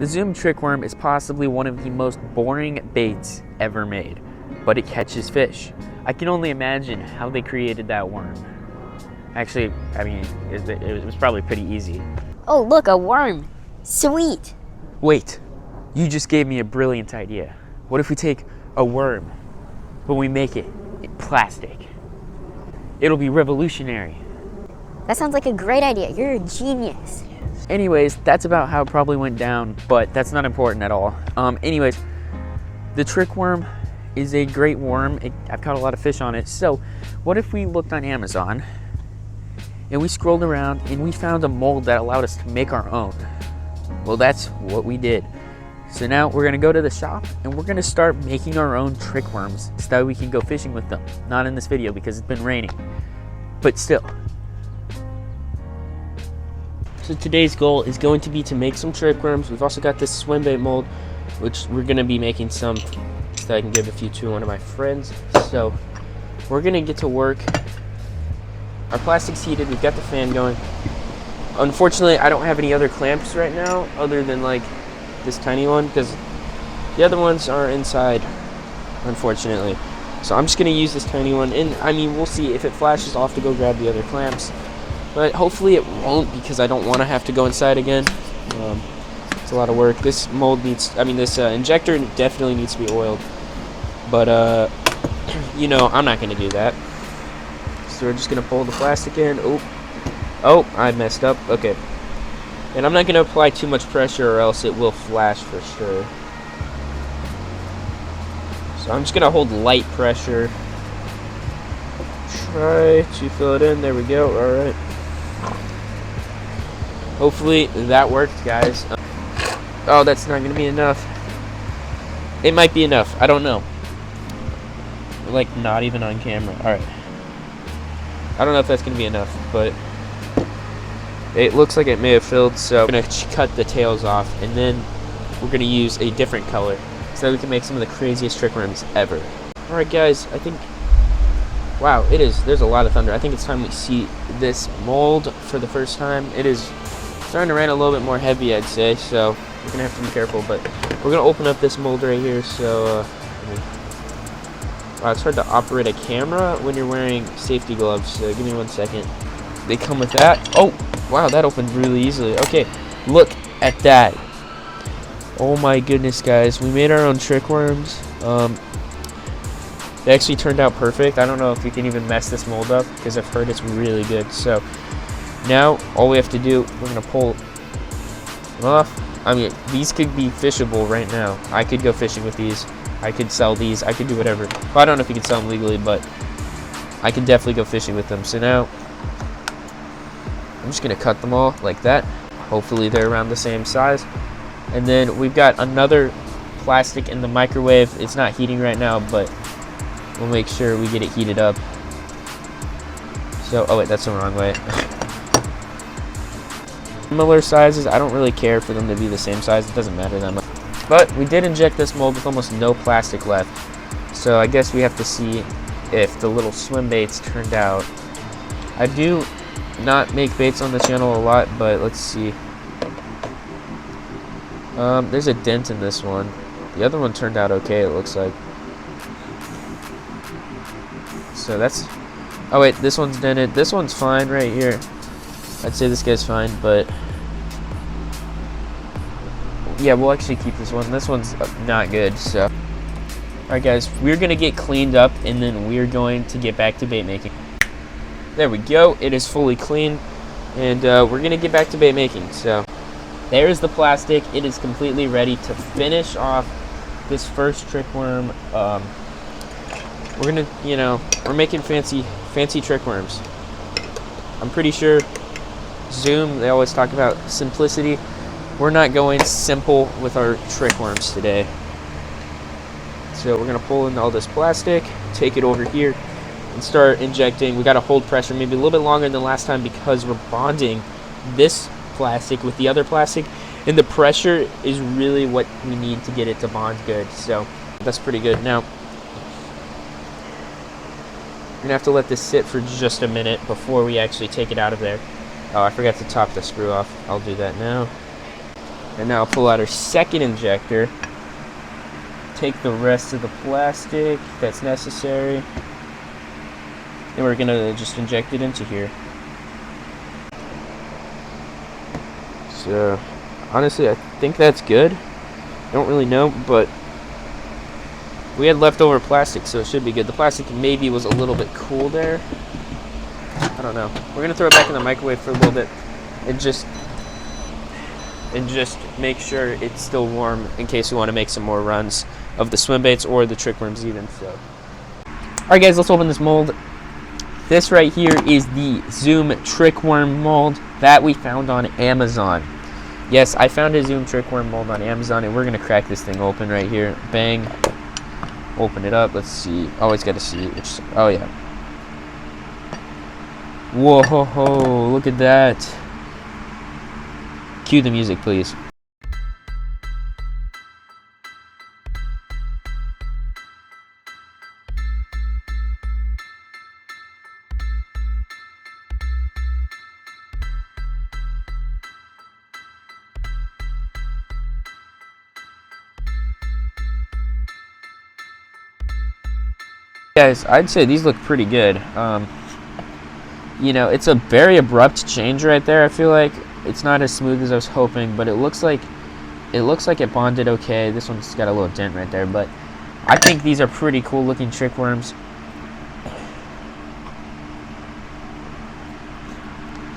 The Zoom trick worm is possibly one of the most boring baits ever made, but it catches fish. I can only imagine how they created that worm. Actually, I mean, it was probably pretty easy. Oh, look, a worm. Sweet. Wait, you just gave me a brilliant idea. What if we take a worm, but we make it in plastic? It'll be revolutionary. That sounds like a great idea. You're a genius. Anyways, that's about how it probably went down, but that's not important at all. Anyways, the trick worm is a great worm. I've caught a lot of fish on it. So what if we looked on Amazon and we scrolled around and we found a mold that allowed us to make our own? Well, that's what we did. So now we're gonna go to the shop and we're gonna start making our own trick worms so that we can go fishing with them. Not in this video because it's been raining, but still. So today's goal is going to be to make some trick worms. We've also got this swim bait mold, which we're going to be making some so that I can give a few to one of my friends. So we're going to get to work. Our plastic's heated. We've got the fan going. Unfortunately, I don't have any other clamps right now other than like this tiny one because the other ones are inside, unfortunately. So I'm just going to use this tiny one. And I mean, we'll see if it flashes. I'll have to go grab the other clamps. But hopefully it won't because I don't want to have to go inside again. It's a lot of work. This mold needs, this injector definitely needs to be oiled. But, you know, I'm not going to do that. So we're just going to pull the plastic in. Oh, I messed up. Okay. And I'm not going to apply too much pressure or else it will flash for sure. So I'm just going to hold light pressure. Try to fill it in. There we go. All right. Hopefully that worked, guys. Oh, that's not gonna be enough. It might be enough. I don't know. Like, not even on camera. Alright. I don't know if that's gonna be enough, but it looks like it may have filled, so I'm gonna cut the tails off, and then we're gonna use a different color so that we can make some of the craziest trick worms ever. Alright, guys, I think... Wow, there's a lot of thunder. I think it's time we see this mold for the first time. It is starting to rain a little bit more heavy, I'd say, so we're gonna have to be careful, but we're gonna open up this mold right here. So wow, it's hard to operate a camera when you're wearing safety gloves, so give me 1 second. They come with that. Oh wow, that opened really easily. Okay, look at that. Oh my goodness, guys, we made our own trick worms. They actually turned out perfect. I don't know if you can even mess this mold up because I've heard it's really good. So now all we have to do, we're gonna pull them off. I mean, these could be fishable right now. I could go fishing with these. I could sell these. I could do whatever. Well, I don't know if you can sell them legally, but I could definitely go fishing with them. So now I'm just gonna cut them all like that. Hopefully they're around the same size. And then we've got another plastic in the microwave. It's not heating right now, but we'll make sure we get it heated up. So, oh wait, that's the wrong way. Similar sizes, I don't really care for them to be the same size. It doesn't matter that much. But we did inject this mold with almost no plastic left. So I guess we have to see if the little swim baits turned out. I do not make baits on the channel a lot, but let's see. There's a dent in this one. The other one turned out okay, it looks like. So that's... Oh wait, this one's dented. This one's fine right here. I'd say this guy's fine, but... Yeah, we'll actually keep this one. This one's not good, so... Alright guys, we're going to get cleaned up, and then we're going to get back to bait making. There we go. It is fully clean, and we're going to get back to bait making, so... There's the plastic. It is completely ready to finish off this first trick worm. We're gonna, you know, we're making fancy trick worms. I'm pretty sure Zoom, they always talk about simplicity. We're not going simple with our trick worms today. So we're gonna pull in all this plastic, take it over here, and start injecting. We gotta hold pressure maybe a little bit longer than last time because we're bonding this plastic with the other plastic, and the pressure is really what we need to get it to bond good. So that's pretty good. Now we're gonna have to let this sit for just a minute before we actually take it out of there. Oh, I forgot to top the screw off. I'll do that now. And now I'll pull out our second injector. Take the rest of the plastic that's necessary. And we're gonna just inject it into here. So, honestly, I think that's good. I don't really know, but we had leftover plastic, so it should be good. The plastic maybe was a little bit cool there. I don't know. We're gonna throw it back in the microwave for a little bit and just make sure it's still warm in case we want to make some more runs of the swim baits or the trick worms even. So, all right, guys, let's open this mold. This right here is the Zoom trick worm mold that we found on Amazon. Yes, I found a Zoom trick worm mold on Amazon, and we're gonna crack this thing open right here. Bang. Open it up. Let's see. Always got to see which. Oh yeah. Whoa! Ho, ho, look at that. Cue the music, please. Guys, I'd say these look pretty good. You know, it's a very abrupt change right there. I feel like it's not as smooth as I was hoping, but it looks like it bonded okay. This one's got a little dent right there, but I think these are pretty cool looking trick worms.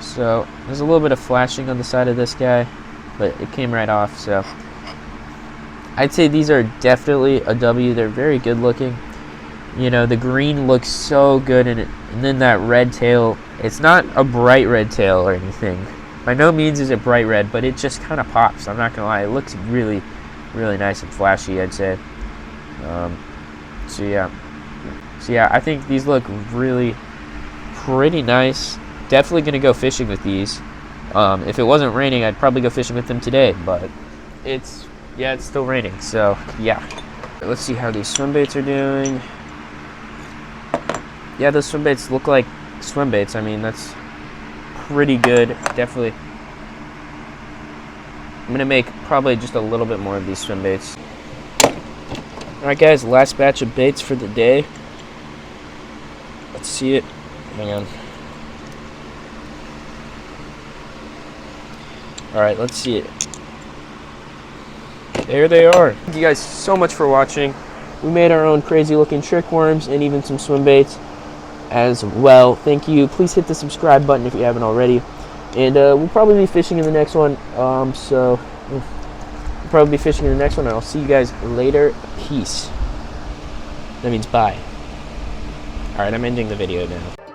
So there's a little bit of flashing on the side of this guy, but it came right off. So I'd say these are definitely a W. They're very good looking. You know, the green looks so good in it, and then that red tail, it's not a bright red tail or anything. By no means is it bright red, but it just kind of pops. I'm not gonna lie, it looks really, really nice and flashy, I'd say. So yeah, I think these look really pretty nice. Definitely gonna go fishing with these. If it wasn't raining, I'd probably go fishing with them today, but it's still raining, so yeah. Let's see how these swim baits are doing. Yeah, those swim baits look like swim baits. I mean, that's pretty good. Definitely. I'm going to make probably just a little bit more of these swim baits. Alright, guys, last batch of baits for the day. Let's see it. Hang on. Alright, let's see it. There they are. Thank you guys so much for watching. We made our own crazy looking trick worms and even some swim baits as well. Thank you. Please hit the subscribe button if you haven't already. And we'll probably be fishing in the next one. So we'll probably be fishing in the next one, and I'll see you guys later. Peace. That means bye. Alright, I'm ending the video now.